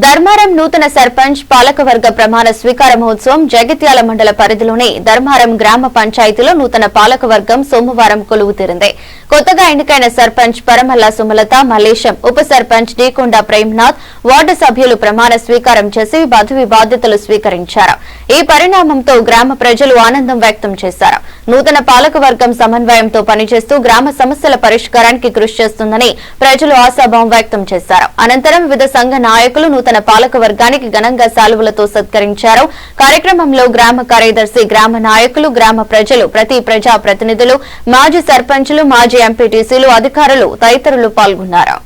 ధర్మారం నూతన సర్పంచ్ పాలకవర్గ ప్రమాణ స్వీకార మహోత్సవం జగిత్యాల మండల పరిధిలోని ధర్మారం గ్రామ పంచాయతీలో నూతన పాలకవర్గం సోమవారం కొలువు తీరింది. కొత్తగా ఎన్నికైన సర్పంచ్ పరమల్ల సుమలత, మల్లేశం, ఉప సర్పంచ్ డీకొండ ప్రేమ్నాథ్, వార్డు సభ్యులు ప్రమాణ స్వీకారం చేసి పదవి బాధ్యతలు స్వీకరించారు. ఈ పరిణామంతో గ్రామ ప్రజలు ఆనందం వ్యక్తం చేశారు. నూతన పాలకవర్గం సమన్వయంతో పనిచేస్తూ గ్రామ సమస్యల పరిష్కారానికి కృషి చేస్తుందని ప్రజలు ఆశాభావం వ్యక్తం చేశారు. అనంతరం వివిధ సంఘ నాయకులు నూతన పాలక వర్గానికి ఘనంగా శాలువలతో సత్కరించారు. కార్యక్రమంలో గ్రామ కార్యదర్శి, గ్రామ నాయకులు, గ్రామ ప్రజలు, ప్రతి ప్రజా ప్రతినిధులు, మాజీ సర్పంచులు, మాజీ ఎంపీటీసీలు, అధికారులు తదితరులు పాల్గొన్నారు.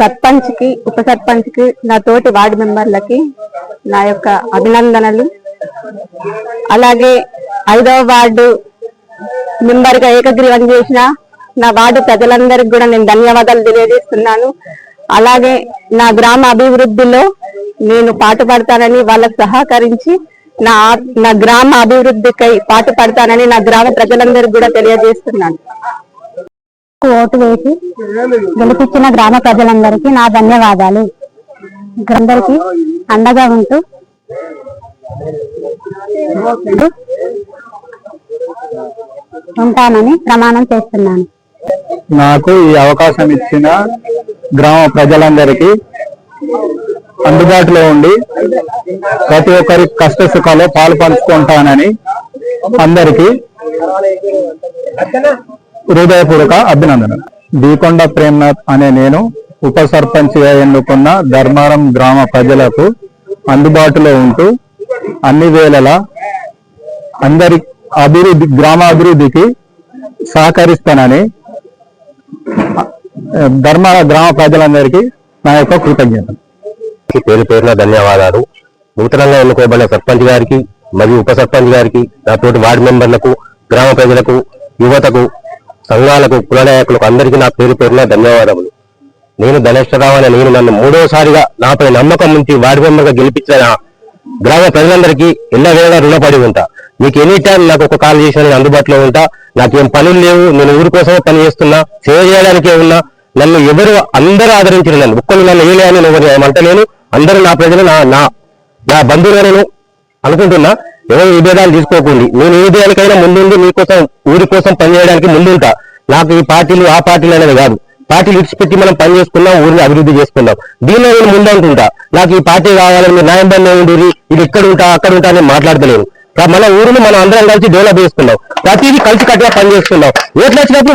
సర్పంచ్ కి, ఉప సర్పంచ్ కి, నా తోటి వార్డు మెంబర్లకి నా యొక్క అభినందనలు. అలాగే 5వ వార్డు మెంబర్ గా ఏకగ్రీవం చేసిన నా వార్డు ప్రజలందరికీ కూడా నేను ధన్యవాదాలు తెలియజేస్తున్నాను. అలాగే నా గ్రామ అభివృద్ధిలో నేను పాటుపడతానని, వాళ్ళకు సహకరించి నా గ్రామ అభివృద్ధికై పాటుపడతానని నా గ్రామ ప్రజలందరికీ కూడా తెలియజేస్తున్నాను. ఓటు వేసి గెలిపించిన గ్రామ ప్రజలందరికీ నా ధన్యవాదాలు. అందరికీ అండగా ఉంటూ ఉంటానని ప్రమాణం చేస్తున్నాను. నాకు ఈ అవకాశం ఇచ్చిన గ్రామ ప్రజలందరికీ అందుబాటులో ఉండి ప్రతి ఒక్కరి కష్ట సుఖాల్లో పాలు పంచుకుంటానని అందరికీ హృదయపూర్వక అభినందనలు. డీకొండ ప్రేమ్నాథ్ అనే నేను ఉప సర్పంచ్గా ఎన్నుకున్న ధర్మారం గ్రామ ప్రజలకు అందుబాటులో ఉంటూ అన్ని వేళలా అందరి గ్రామ అభివృద్ధికి సహకరిస్తానని ధర్మార గ్రామ ప్రజలందరికీ నా యొక్క కృతజ్ఞతలు. పేరు పేరున ధన్యవాదాలు. నూతనంగా ఎన్నుకోబడిన సర్పంచ్ గారికి మరియు ఉప సర్పంచ్ గారికి, నా తోటి వార్డు మెంబర్లకు, గ్రామ ప్రజలకు, యువతకు, సంఘాలకు, కుల నాయకులకు అందరికీ నా పేరు పేరున ధన్యవాదములు. నేను ధనేశ్వరరావు అనే నేను నన్ను 3వసారిగా నాపై నమ్మకం నుంచి వార్డు మెంబర్గా గెలిపించిన గ్రామ ప్రజలందరికీ ఎల్లవేళ రుణపడి ఉంటా. మీకు ఎనీ టైం నాకు ఒక కాల్ చేసిన నేను అందుబాటులో ఉంటా. నాకేం పనులు లేవు, నేను ఊరి కోసమే పని చేస్తున్నా, సేవ చేయడానికే ఉన్నా. నన్ను అందరూ ఆదరించిన నన్ను ఒక్కరు నన్ను వేయలేని ఎవరు ఏమంటలేను. అందరూ నా ప్రజలు నా బంధువులు నేను అనుకుంటున్నా. ఎవరు విభేదాలు తీసుకోకండి. నేను ఏ దేనికైనా ముందుండి మీకోసం, ఊరి కోసం పనిచేయడానికి ముందుంటా. నాకు ఈ పార్టీలు ఆ పార్టీలు అనేది కాదు. పార్టీలు విడిచిపెట్టి మనం పని చేసుకున్నాం, ఊరిని అభివృద్ధి చేసుకున్నాం. దీనిలో నేను ముందంటుంటా. నాకు ఈ పార్టీ కావాలని మీరు న్యాయంబంధం ఉండి ఇది ఇక్కడ ఉంటా అక్కడ ఉంటా అని మాట్లాడతలేను. మన ఊరిని మనం అందరం కలిసి డెవలప్ చేసుకున్నాం. ప్రతిదీ కలిసి కట్టుగా పని చేసుకున్నాం. ఓట్లు వచ్చినప్పుడు